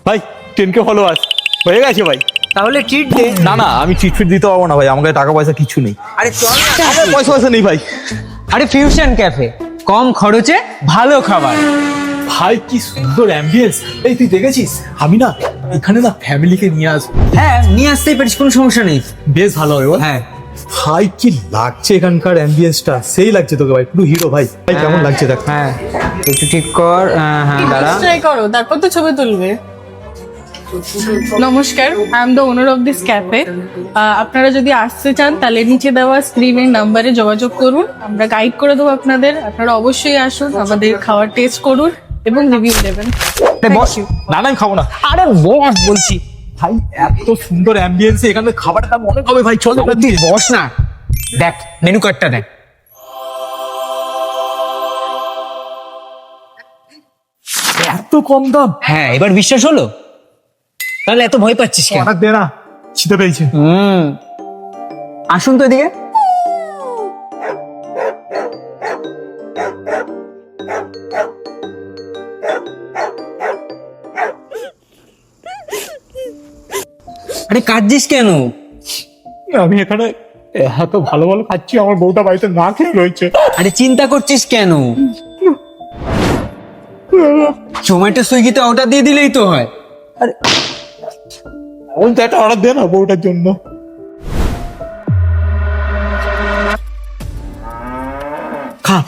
ভাই 10K followers হয়ে গেছে ভাই। তাহলে ট্রিট দে। না না, আমি চিট ফিট দিতে পারবো না ভাই, আমার কাছে টাকা পয়সা কিছু নেই। আরে চল না। আমার পয়সা নেই ভাই। আরে ফিউশন ক্যাফে, কম খরচে ভালো খাবার। ভাই কি সুন্দর অ্যাম্বিয়েন্স। এই তুই দেখেছিস? আমি না এখানে না ফ্যামিলিকে নিয়ে আসবো। হ্যাঁ নিয়ে আসতেই পারিস, কোনো সমস্যা নেই। বেশ ভালো হবে বল। হ্যাঁ ভাই কি লাগছে এখানকার অ্যাম্বিয়েন্সটা, সেই লাগছে তোকে ভাই, পুরো হিরো ভাই। ভাই কেমন লাগছে দেখ। হ্যাঁ একটু ঠিক কর। হ্যাঁ দাঁড়া। ট্রাই করো, তারপর তো ছবি তুলবে। নমস্কার, I am the owner of this cafe. আপনারা যদি আসতে চান তাহলে নিচে দেওয়া স্ক্রিনের নাম্বারে যোগাযোগ করুন, আমরা গাইড করে দেবো আপনাদের। আপনারা অবশ্যই আসুন, আমাদের খাবার টেস্ট করুন এবং রিভিউ দেবেন। বস। না না আমি খাবো না। আরে বস বলছি। ভাই এত সুন্দর অ্যাম্বিয়েন্সে এখানে খাবারের দাম অনেক হবে ভাই, চল এবার তুই বস না, দেখ মেনু কার্ডটা দেখ। এত কম দাম। হ্যাঁ এবার বিশ্বাস হলো? তাহলে এত ভয় পাচ্ছিস কেন? অর্ডার দে না, খিদে পেয়েছে। আসুন তো এদিকে। আরে কাঁদছিস কেন? আমি এখানে এত ভালো ভালো খাচ্ছি, আমার বউটা বাড়িতে না খেয়ে রয়েছে। আরে চিন্তা করছিস কেন? জোম্যাটো সুইগিতে অর্ডার দিয়ে দিলেই তো হয়। ওই তো একটা অর্ডার দে না বউটার জন্য। খা।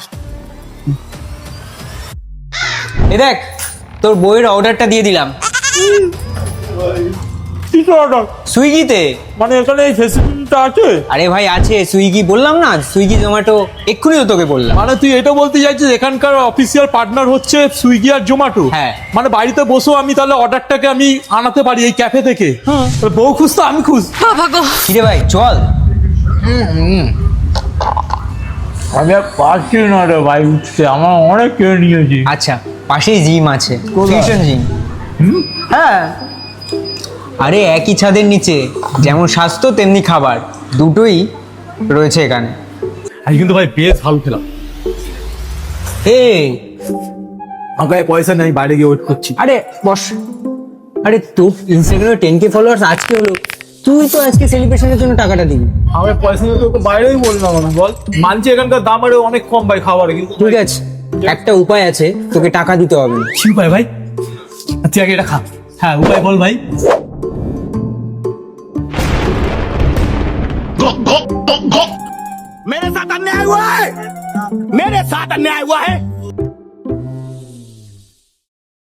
এ দেখ তোর বইয়ের অর্ডারটা দিয়ে দিলাম কি অর্ডার? সুইগিতে। মানে এখানে এই ফেসিলিটিটা আছে? আরে ভাই আছে, সুইগি বললাম না, সুইগি জোম্যাটো এক্ষুনি তো তোকে বললাম। মানে তুই এটা বলতে চাইছিস এখানকার অফিসিয়াল পার্টনার হচ্ছে সুইগি আর জোম্যাটো? হ্যাঁ। মানে বাড়িতে বসেও আমি তাহলে অর্ডারটাকে আমি আনাতে পারি এই ক্যাফে থেকে? তাহলে বউ খুশ তো আমি খুশ। কিরে ভাই চল। আমি আর পারছি না রে ভাই উঠতে, আমার অনেক কেড়ে নিয়েছি। আচ্ছা পাশেই জিম আছে, কোথায়? Fusion gym. হ্যাঁ আরে একই ছাদের নিচে যেমন স্বাস্থ্য তেমনি খাবার, দুটোই রয়েছে এখানে। আজ কিন্তু ভাই বেশ ভালো খেলাম। এই আমার কাছে পয়সা নেই, বাইরে গিয়ে ওয়েট করছি। আরে বস। আরে তোর ইনস্টাগ্রামে 10K ফলোয়ার্স আজকে হলো, তুই তো আজকে সেলিব্রেশনের জন্য টাকাটা দিবি। আমার পয়সা নেই তোকে বাইরেই বললাম না, বল। মানছি এখানকার দাম আরে অনেক কম ভাই খাবারে, কিন্তু ঠিক আছে একটা উপায় আছে, তোকে টাকা দিতে হবে না। কি উপায় ভাই? তুই আগে এটা খা। হ্যাঁ উপায় বল ভাই। मेरे साथ अन्याय हुआ है, मेरे साथ अन्याय हुआ है।